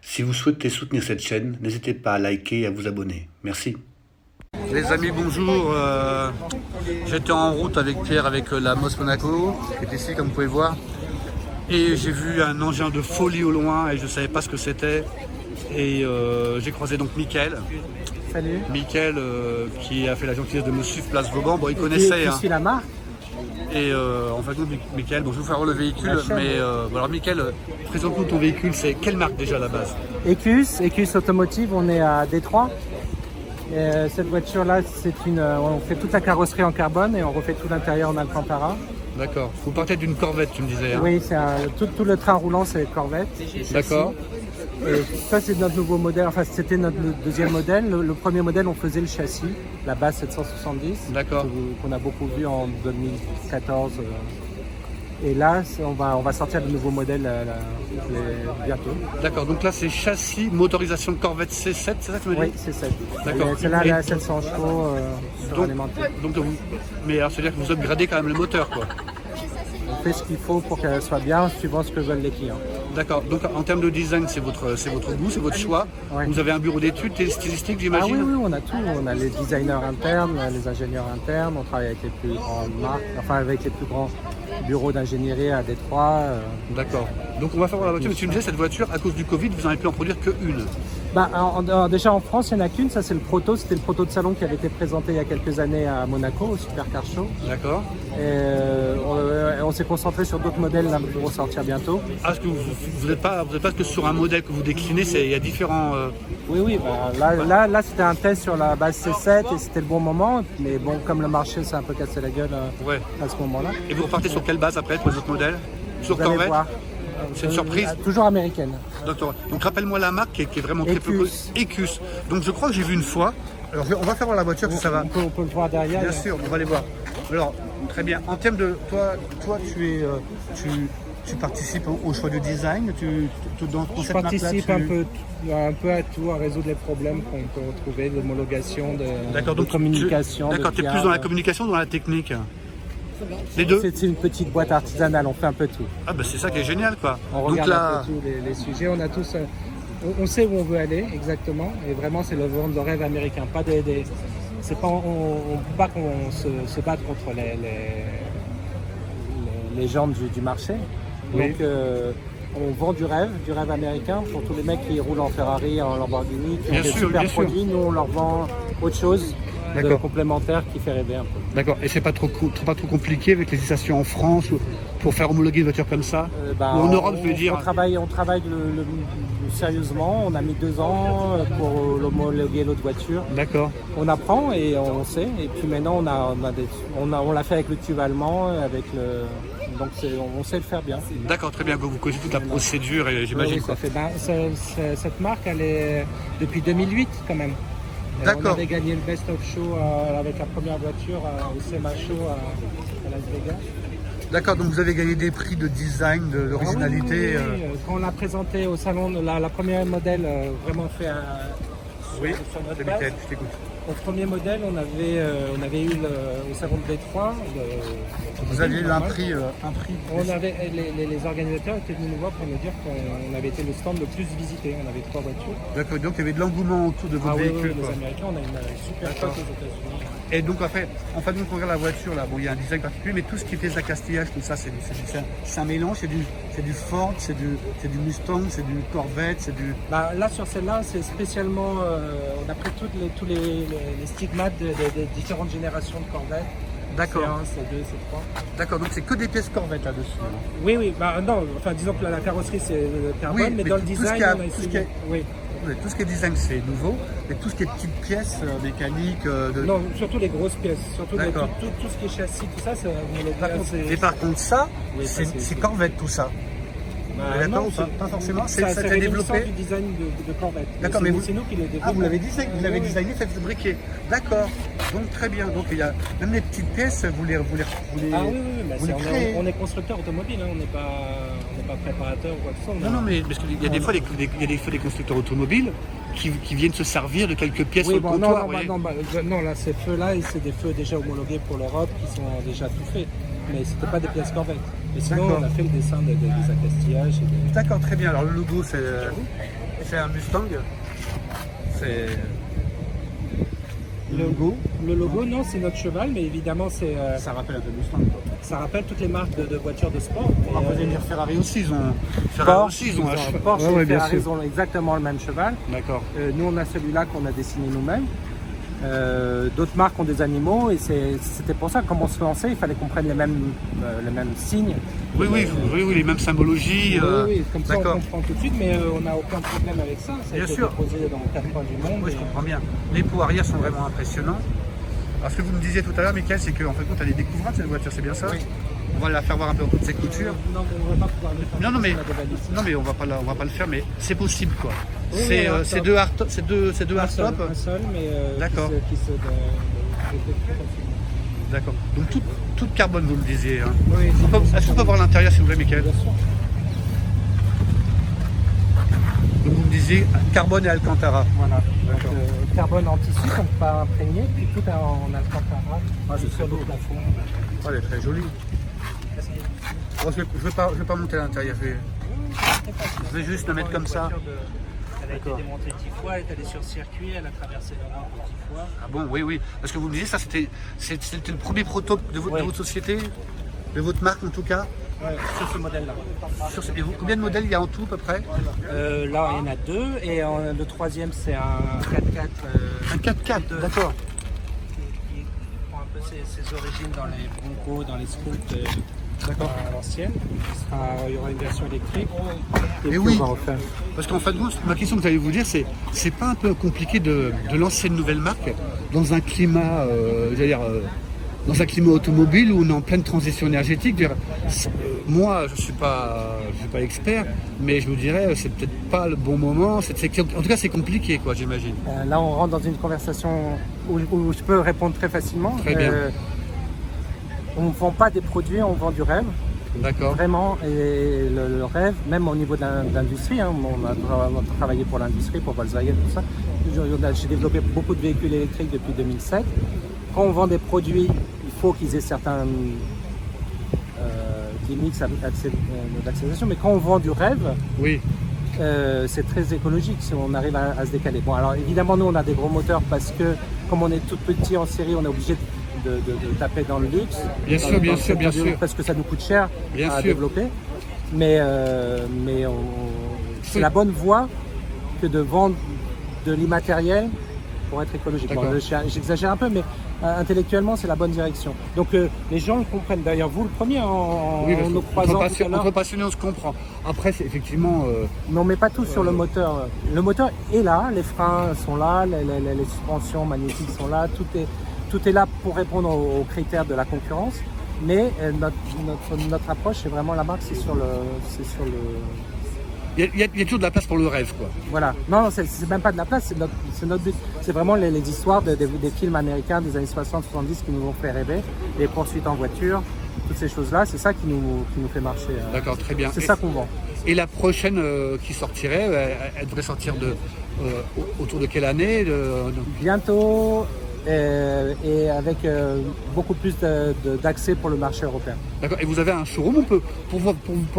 Si vous souhaitez soutenir cette chaîne, n'hésitez pas à liker et à vous abonner. Merci. Les amis, bonjour. J'étais en route avec Pierre avec la Moss Monaco, qui est ici comme vous pouvez voir. Et j'ai vu un engin de folie au loin et je ne savais pas ce que c'était. Et j'ai croisé donc Mickaël. Salut. Mickaël qui a fait la gentillesse de me suivre place Vauban. Bon, il connaissait. Je suis la marque. Et en fait, Mickaël, bon, je vais vous faire le véhicule. Mais alors, Mickaël, présente-nous ton véhicule. C'est quelle marque déjà à la base? Ecus Automotive, on est à Détroit. Et cette voiture-là, on fait toute la carrosserie en carbone et on refait tout l'intérieur en Alcantara. D'accord. Vous partez d'une Corvette, tu me disais. Hein. Oui, tout le train roulant, c'est Corvette. D'accord. Et ça, c'est notre nouveau modèle. Enfin, c'était notre deuxième modèle. Le premier modèle, on faisait le châssis, la base 770. D'accord. Qu'on a beaucoup vu en 2014. Et là, on va sortir le nouveau modèle bientôt. D'accord, donc là c'est châssis, motorisation Corvette C7, c'est ça que tu m'as dit? Oui, C7. D'accord. Celle-là, elle est à 700 chevaux suralimentée. Mais alors, c'est-à-dire que vous upgradez quand même le moteur, quoi. On fait ce qu'il faut pour qu'elle soit bien, suivant ce que veulent les clients. D'accord, donc en termes de design, c'est votre goût, c'est votre choit. Ouais. Vous avez un bureau d'études stylistique, j'imagine? Ah oui, on a tout. On a les designers internes, les ingénieurs internes, on travaille avec les plus grandes marques, enfin avec les plus grands bureaux d'ingénierie à Détroit. D'accord. Donc on va faire la voiture, mais tu me disais, cette voiture, à cause du Covid, vous n'en avez pu en produire qu'une. Déjà en France, il n'y en a qu'une, ça c'est le proto, c'était le proto de salon qui avait été présenté il y a quelques années à Monaco, au Supercar Show. D'accord. On s'est concentré sur d'autres modèles là, qui vont sortir bientôt. Ah, parce que vous n'êtes pas que sur un modèle que vous déclinez, il y a différents... Oui, là c'était un test sur la base C7 et c'était le bon moment, mais bon, comme le marché s'est un peu cassé la gueule à ce moment-là. Et vous repartez sur quelle base après pour les autres modèles? Sur Corvette? C'est une surprise? Toujours américaine. Donc rappelle-moi la marque qui est vraiment très peu connue. Ecus. Donc je crois que j'ai vu une fois. Alors on va faire voir la voiture, ça va. On peut le voir derrière. Bien sûr, on va aller voir. Alors très bien. En termes de toi tu participes au choix du design. Je participe un peu à tout, à résoudre les problèmes qu'on peut retrouver, l'homologation, de communication. D'accord, tu es plus dans la communication ou dans la technique? Les deux? C'est une petite boîte artisanale, on fait un peu tout. Ah bah c'est ça qui est génial quoi. On regarde un peu tous les sujets, on a tous, on sait où on veut aller exactement et vraiment c'est le vent de rêve américain. Pas c'est pas, on ne peut pas qu'on se batte contre les gens du marché. Oui. Donc on vend du rêve américain pour tous les mecs qui roulent en Ferrari, en Lamborghini, qui ont des super produits. Nous on leur vend autre chose. Complémentaire qui fait rêver un peu. D'accord, et c'est pas trop compliqué avec les législations en France pour faire homologuer une voiture comme ça? Ou en Europe, je veux dire. On travaille sérieusement, on a mis 2 ans pour homologuer l'autre voiture. D'accord. On apprend et on sait, et puis maintenant on l'a fait avec le tube allemand, donc on sait le faire bien. D'accord, très bien, vous connaissez toute la procédure, et j'imagine. Oui, cette marque, elle est depuis 2008 quand même. On avait gagné le Best of Show avec la première voiture au SEMA Show à Las Vegas. D'accord, donc vous avez gagné des prix de design, d'originalité. Oui. Quand on l'a présenté au salon, la première modèle vraiment fait sur notre base. Je t'écoute. Au premier modèle, on avait eu au salon de Détroit. Vous aviez eu un prix. Les organisateurs étaient venus nous voir pour nous dire qu'on avait été le stand le plus visité. On avait 3 voitures. D'accord, donc il y avait de l'engouement autour de votre véhicule. Oui, les Américains, on a une super cote aux États-Unis. Et donc après, enfin nous on regarde la voiture là, bon il y a un design particulier, mais tout ce qui était accastillage, tout ça, c'est un mélange, c'est du Ford, c'est du Mustang, c'est du Corvette, c'est du. Là sur celle-là, c'est spécialement, on a pris tous les stigmates des différentes générations de Corvette. D'accord. C1, C2, C3. D'accord, donc c'est que des pièces Corvette là-dessus. Oui, non, enfin disons que la carrosserie c'est carbone, mais dans le design, on a essayé. Tout ce qui est design c'est nouveau, mais tout ce qui est petites pièces mécaniques. Non, surtout les grosses pièces, surtout tout ce qui est châssis, tout ça, c'est homologué. Et par contre ça, c'est Corvette tout ça. Non, pas forcément. Ça a développé du design de Corvette. D'accord, mais c'est nous qui les développons. Ah, vous l'avez designé, fait fabriquer. D'accord. Donc très bien. Donc il y a même les petites pièces, vous les Ah oui, on est constructeur automobile, hein, on n'est pas préparateur ou quoi que ce soit. Non, mais parce qu'il y a des fois des constructeurs automobiles qui viennent se servir de quelques pièces sur le comptoir. Non, là ces feux-là, c'est des feux déjà homologués pour l'Europe qui sont déjà tout faits. Mais c'était pas des pièces Corvette. Mais sinon, on a fait le dessin des accastillages. D'accord, très bien. Alors le logo, c'est C'est un Mustang. C'est... Le logo, non, c'est notre cheval, mais évidemment, c'est. Ça rappelle un peu Mustang, quoi. Ça rappelle toutes les marques de voitures de sport. On va dire Ferrari aussi, ils ont. Porsche et Ferrari, sûr. ils ont exactement le même cheval. D'accord. Nous, on a celui-là qu'on a dessiné nous-mêmes. D'autres marques ont des animaux et c'était pour ça que comme on se lançait, il fallait qu'on prenne les mêmes signes. Oui, les mêmes symbologies. Oui, comme ça on comprend tout de suite, mais on n'a aucun problème avec ça. Ça a été déposé dans 4 coins du monde. Oui, je comprends bien. Les pots arrière sont vraiment impressionnants. Alors, ce que vous me disiez tout à l'heure, Mickaël, c'est qu'en fait, tu as des découvrants de cette voiture, c'est bien ça? Oui. On va la faire voir un peu dans toutes ses coutures. Non, on ne va pas pouvoir le faire. Non, mais on va pas le faire, mais c'est possible, quoi. Oui, c'est deux hardtop. Un seul, mais d'accord. qui se D'accord. Donc toute carbone, vous me disiez. Hein. Oui. Est-ce qu'on peut voir l'intérieur, s'il vous plaît, Mickaël? Bien sûr. Donc vous me disiez carbone et Alcantara. Voilà. Donc, carbone en tissu, donc pas imprégné, puis tout en Alcantara. C'est très beau. Oh, elle est très jolie. Oh, je vais pas monter à l'intérieur. Je vais juste la mettre comme ça. Elle a été démontée 10 fois, elle est allée sur circuit, elle a traversé l'Europe 10 fois. Ah bon, oui. Parce que vous me disiez, ça c'était le premier prototype de votre société, de votre marque en tout cas. Ouais, sur ce modèle-là. Et combien de modèles il y a en tout à peu près? Là, il y en a 2 et le troisième c'est un 4x4. Un 4x4, d'accord. Qui prend un peu ses origines dans les Broncos, dans les Scouts. D'accord. À l'ancienne, il y aura une version électrique. Et oui, parce qu'en fait, ma question que j'allais vous dire, c'est pas un peu compliqué de lancer une nouvelle marque dans un climat, dans un climat automobile où on est en pleine transition énergétique. Moi, je suis pas expert, mais je vous dirais, c'est peut-être pas le bon moment. En tout cas, c'est compliqué, quoi, j'imagine. Là, on rentre dans une conversation où je peux répondre très facilement. Très bien. On ne vend pas des produits, on vend du rêve. D'accord. Vraiment, et le rêve, même au niveau de l'industrie, hein, on a travaillé pour l'industrie, pour Volkswagen, tout ça. J'ai développé beaucoup de véhicules électriques depuis 2007. Quand on vend des produits, il faut qu'ils aient certains gimmicks d'accélération, mais quand on vend du rêve, oui. C'est très écologique si on arrive à se décaler. Bon, alors évidemment, nous, on a des gros moteurs parce que, comme on est tout petit en série, on est obligé de taper dans le luxe. Bien sûr. Parce que ça nous coûte cher à développer. Mais c'est la bonne voie que de vendre de l'immatériel pour être écologique. Bon, j'exagère un peu, mais intellectuellement, c'est la bonne direction. Donc les gens le comprennent. D'ailleurs, vous le premier en nous croisant. Entre passionnés, on se comprend. Après, c'est effectivement. Mais on ne met pas tout sur le moteur. Le moteur est là, les freins sont là, les suspensions magnétiques sont là, tout est là pour répondre aux critères de la concurrence. Mais notre approche, c'est vraiment la marque, c'est sur le. Il y a toujours de la place pour le rêve, quoi. Voilà. Non, c'est même pas de la place, c'est notre but. C'est vraiment les histoires des films américains des années 60-70 qui nous ont fait rêver, les poursuites en voiture, toutes ces choses-là, c'est ça qui nous fait marcher. D'accord, très bien. C'est ça qu'on vend. Et la prochaine qui sortirait, elle devrait sortir autour de quelle année Bientôt. Et avec beaucoup plus d'accès pour le marché européen. D'accord. Et vous avez un showroom, pour voir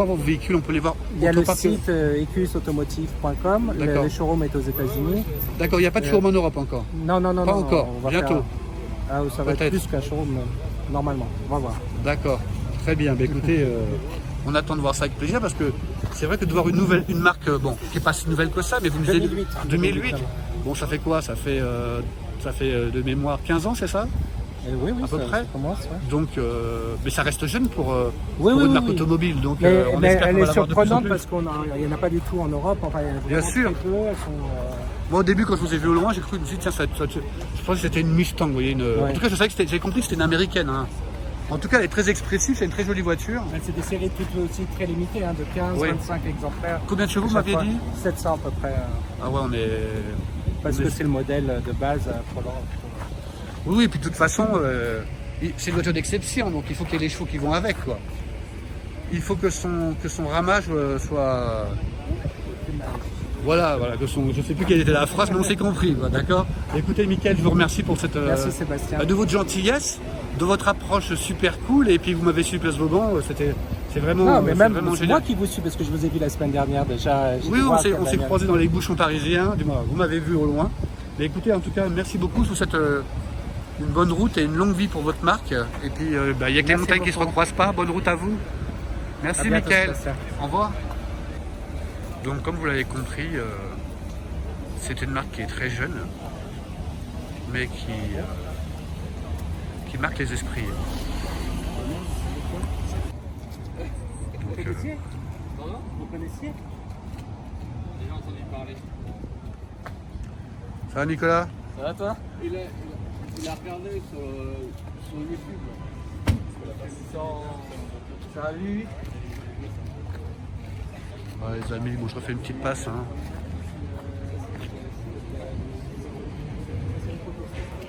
vos véhicules, on peut les voir. Il y a le site ecusautomotive.com. Le showroom est aux États-Unis. D'accord. Il n'y a pas de showroom en Europe encore. Non. Pas encore. Bientôt. Ça va être plus qu'un showroom normalement. On va voir. D'accord. Très bien. Écoutez, on attend de voir ça avec plaisir parce que c'est vrai que de voir une marque, qui n'est pas si nouvelle que ça, mais vous me disiez 2008. Bon, ça fait quoi? Ça fait de mémoire 15 ans, c'est ça? Oui, à peu près. Ça commence, ouais. Donc, mais ça reste jeune pour une marque automobile. Donc, on mais espère elle qu'on va est l'avoir de plus en surprenante plus. parce qu'il n'y en a pas du tout en Europe. Enfin, bien sûr. Très peu, elles sont, Moi, au début, quand je vous ai vu au loin, j'ai cru, je me suis dit, tiens, je pensais que c'était une Mustang. Vous voyez, En tout cas, j'ai compris que c'était une américaine. Hein. En tout cas, elle est très expressive, c'est une très jolie voiture. C'est des séries toutes aussi très limitées, hein, de 15-25 exemplaires. Combien de chevaux vous m'aviez dit? 700 à peu près. Ah ouais, on est... Parce que c'est le modèle de base pour l'Europe. Oui, et puis de toute façon, c'est une voiture d'exception, donc il faut qu'il y ait les chevaux qui vont avec, quoi. Il faut que son ramage soit... Voilà, je ne sais plus quelle était la phrase, mais on s'est compris, d'accord. Écoutez, Mickaël, je vous remercie pour cette... Merci Sébastien. De votre gentillesse. de votre approche super cool. Et puis vous m'avez su Place Vauban, c'est vraiment, non, mais même vraiment c'est génial. moi qui vous suis parce que je vous ai vu la semaine dernière déjà. Oui, on s'est croisés dans les bouchons parisiens, du moins vous m'avez vu au loin. Mais écoutez, en tout cas, merci beaucoup. Je vous souhaite une bonne route et une longue vie pour votre marque. Et puis, il y a que les montagnes qui ne se recroisent pas. Bonne route à vous. Merci, Mickaël. Au revoir. Donc, comme vous l'avez compris, c'est une marque qui est très jeune, mais qui marque les esprits. Vous connaissiez? Vous connaissiez? J'ai entendu parler. Ça va, Nicolas? Ça va toi? Il a regardé sur YouTube. Ça a vu? Ouais, les amis, bon, je refais une petite passe. Hein.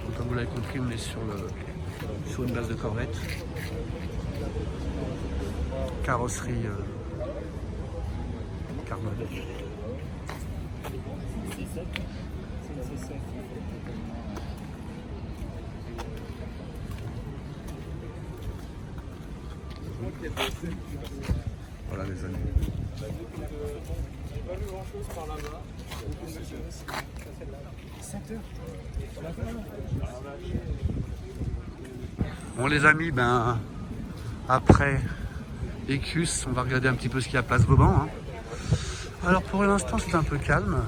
Donc, comme vous l'avez compris, on est sur une base de Corvette. Carrosserie carbone. Voilà les amis. Bon les amis, ben après Écus, on va regarder un petit peu ce qu'il y a à Place Vauban. Hein. Alors pour l'instant c'est un peu calme.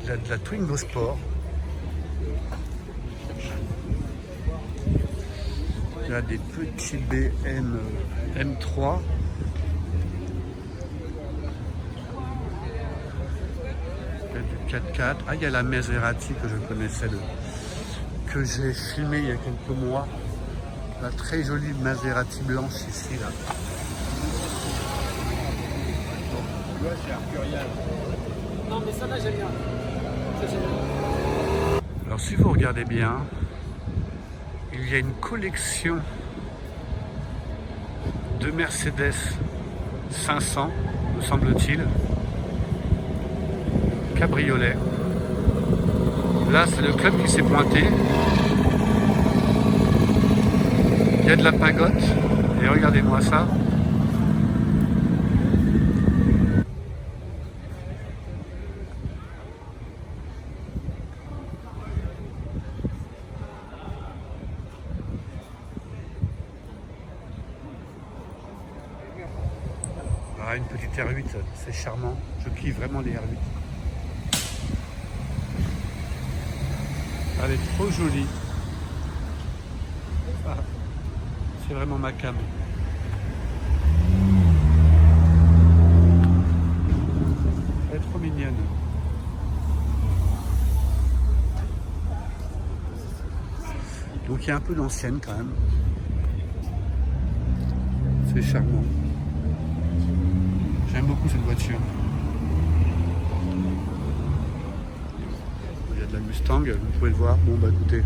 Il y a de la Twingo Sport. Il y a des petits BM M3. Il y a du 4x4. Ah, il y a la Maserati que je connaissais, que j'ai filmé il y a quelques mois. La très jolie Maserati blanche ici, là. Non, mais ça là j'aime bien. Alors, si vous regardez bien, il y a une collection de Mercedes 500, me semble-t-il, cabriolet. Là, c'est le club qui s'est pointé. Il y a de la pagotte. Et regardez-moi ça. Ah, une petite R8, c'est charmant. Je kiffe vraiment les R8. Elle est trop jolie. Ah, c'est vraiment ma cam. Elle est trop mignonne. Donc il y a un peu d'ancienne quand même. C'est charmant. J'aime beaucoup cette voiture. Il y a de la Mustang, vous pouvez le voir. Bon bah écoutez.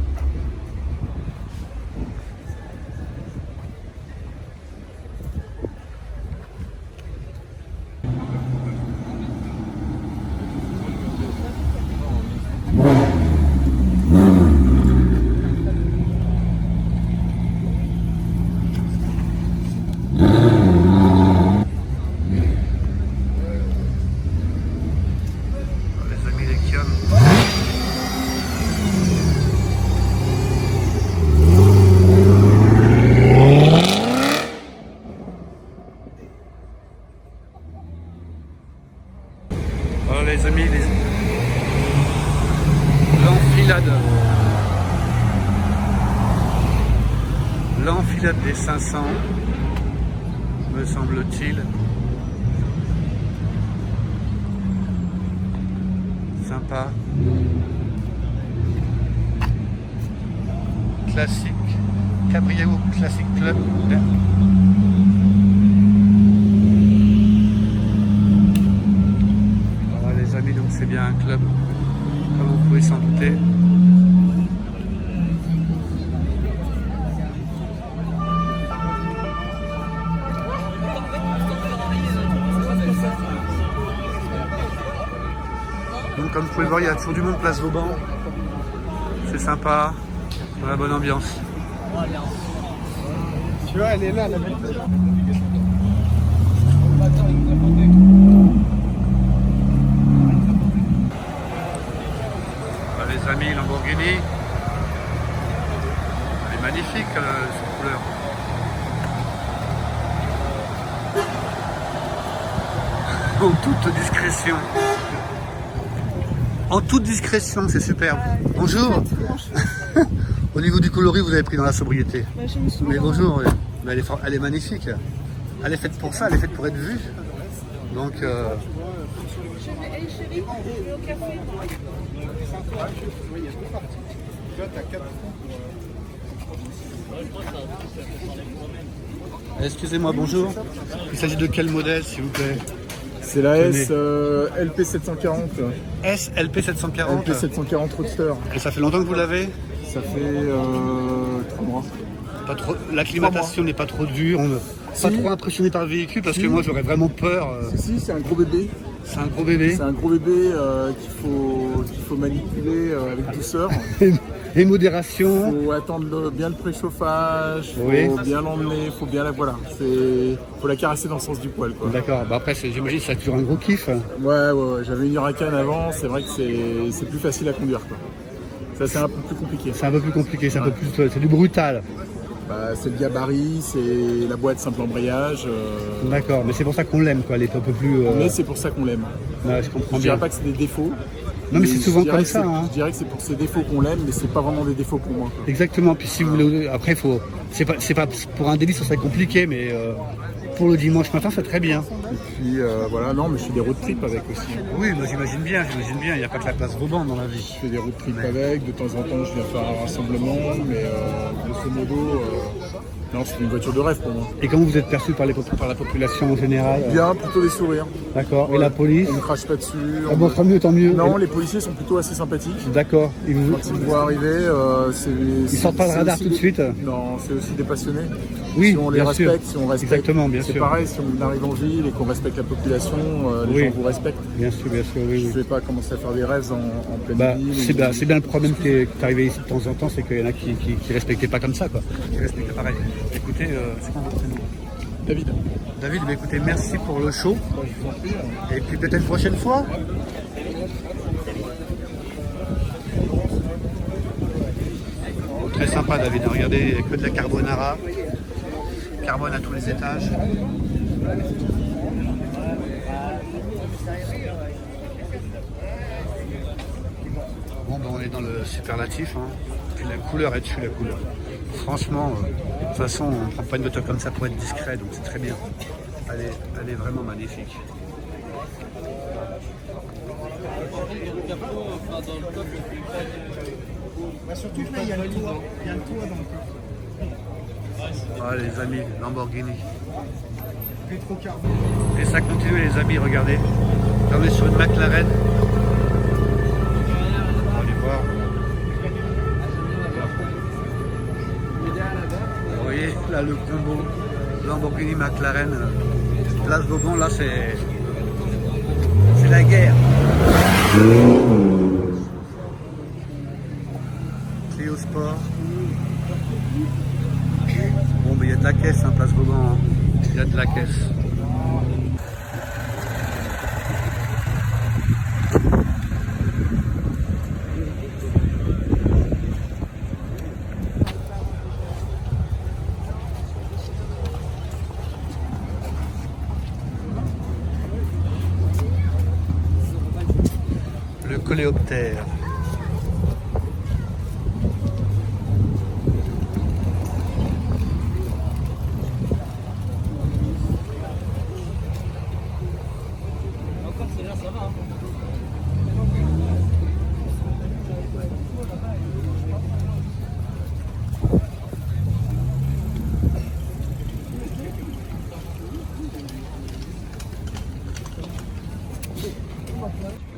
Alors les amis, l'enfilade des 500, me semble-t-il. Sympa. Classique. Cabriollet Classic Club. Voilà les amis, donc c'est bien un club, comme vous pouvez s'en douter. Donc comme vous pouvez le voir, il y a toujours du monde Place Vauban. C'est sympa, dans la bonne ambiance. Tu vois, elle est là, la belle. Les amis, Lamborghini. Elle est magnifique cette couleur. En toute discrétion. En toute discrétion, c'est superbe. Bonjour. Au niveau du coloris, vous avez pris dans la sobriété. Mais bonjour, mais elle est magnifique. Elle est faite pour ça, elle est faite pour être vue. Donc, Hey chérie, je vais au café. excusez-moi, bonjour. Il s'agit de quel modèle, s'il vous plaît? C'est la S LP740. S LP740. LP740 Roadster. Et ça fait longtemps que vous l'avez? Ça fait 3 mois. Pas trop, l'acclimatation n'est pas trop dure, on n'est pas trop impressionné par le véhicule parce que moi j'aurais vraiment peur. Si, c'est un gros bébé. C'est un gros bébé. C'est un gros bébé qu'il faut manipuler avec douceur. Et modération. Il faut attendre bien le préchauffage, il Oui. faut bien l'emmener, il faut bien la faut la caresser dans le sens du poil, quoi. D'accord, bah après j'imagine que ça a toujours un gros kiff. Ouais, j'avais une Huracan avant, c'est vrai que c'est plus facile à conduire, quoi. Ça c'est un peu plus compliqué. C'est un peu plus compliqué, c'est un peu plus, c'est du brutal. Bah, c'est le gabarit, c'est la boîte simple embrayage. D'accord, mais c'est pour ça qu'on l'aime, quoi, elle est un peu plus. Mais c'est pour ça qu'on l'aime. Ouais, je comprends Je bien. dirais pas que c'est des défauts. Non, mais c'est souvent je dirais comme que ça. c'est- Hein. Je dirais que c'est pour ces défauts qu'on l'aime, mais c'est pas vraiment des défauts pour moi, quoi. Exactement. Puis si vous voulez, après c'est pas pour un délit, ça serait compliqué, mais pour le dimanche matin, c'est très bien. Et puis voilà, non, mais je fais des road trips avec aussi. Oui, moi j'imagine bien. Il n'y a pas que la place Vauban dans la vie. Je fais des road trips avec, de temps en temps je viens faire un rassemblement, mais grosso modo, non, c'est une voiture de rêve pour moi. Et comment vous êtes perçu par la population en général? Bien, plutôt des sourires. D'accord. Et Ouais. la police? On ne crache pas dessus. Ah bon, tant mieux, tant mieux. Non, les policiers sont plutôt assez sympathiques. D'accord. Et vous- Quand ils me voient arriver, Ils sortent pas le radar tout de suite? Non, c'est aussi des passionnés. Oui, Si on les bien sûr. respecte, si on respecte. Exactement, bien C'est sûr. pareil, si on arrive en ville et qu'on respecte la population, les Oui. gens vous respectent. Bien sûr, oui. Je oui. ne vais pas commencer à faire des rêves en pleine Bah, ville. c'est bien le problème qui est arrivé ici de temps en temps, c'est qu'il y en a qui respectaient pas comme ça, quoi. Qui respectaient pareil. Écoutez, c'est quoi votre prénom? David. David, bah, écoutez, merci pour le show. Je vous en prie. Et puis peut-être une prochaine fois. Oh, très sympa, David. Regardez, il n'y a que de la carbonara. Carbone à tous les étages. Bon, ben, on est dans le superlatif. Hein. Puis la couleur est dessus, la couleur. Franchement, de toute façon, on ne prend pas une voiture comme ça pour être discret, donc c'est très bien. Elle est vraiment magnifique. Surtout que là, il y a le toit. Il y a le toit dans le coffre. Ah, les amis, Lamborghini. Rétro-carbone. Et ça continue, les amis, regardez. Là, on est sur une McLaren. On va aller voir. Vous voyez, là, le combo Lamborghini McLaren. Place Vauban, là, c'est la guerre. Clio Sport. Bon, mais il y a de la caisse, hein, Place Vauban. Hein. Il y a de la caisse. Le coléoptère.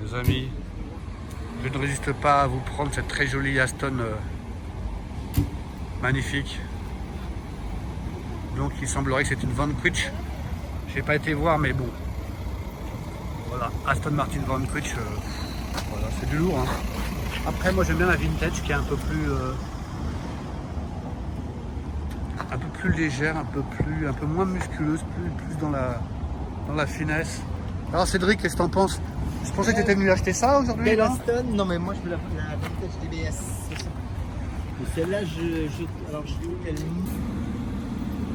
Les amis, je ne résiste pas à vous prendre cette très jolie Aston magnifique. Donc il semblerait que c'est une Vanquish. Je n'ai pas été voir, mais bon. Voilà, Aston Martin Vanquish, voilà, c'est du lourd. Hein. Après, moi j'aime bien la vintage qui est un peu plus un peu plus légère, un peu moins musculeuse, plus dans la finesse. Alors Cédric, qu'est-ce que t'en penses? Je pensais que tu étais venu acheter ça aujourd'hui. Belle non Aston, non mais moi je veux la Vantage DBS. C'est ça. Et celle-là, alors je dis qu'elle.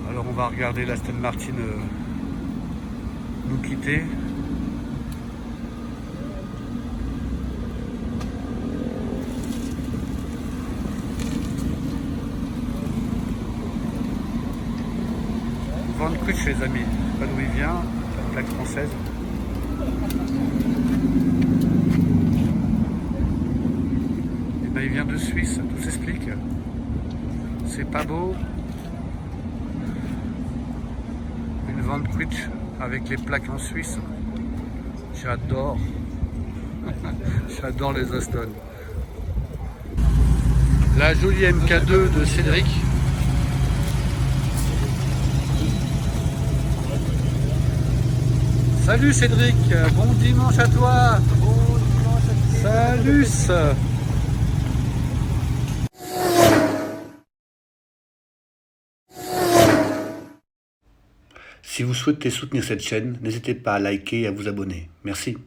Alors on va regarder l'Aston Martin nous quitter. Van Quitch les amis, pas d'où il vient, la plaque française. Et ben il vient de Suisse, tout s'explique. C'est pas beau. Une Van Quitch avec les plaques en Suisse. J'adore. J'adore les Aston. La jolie MK2 de Cédric. Salut Cédric, bon dimanche à toi. Bon dimanche à toi. Salut. Si vous souhaitez soutenir cette chaîne, n'hésitez pas à liker et à vous abonner. Merci.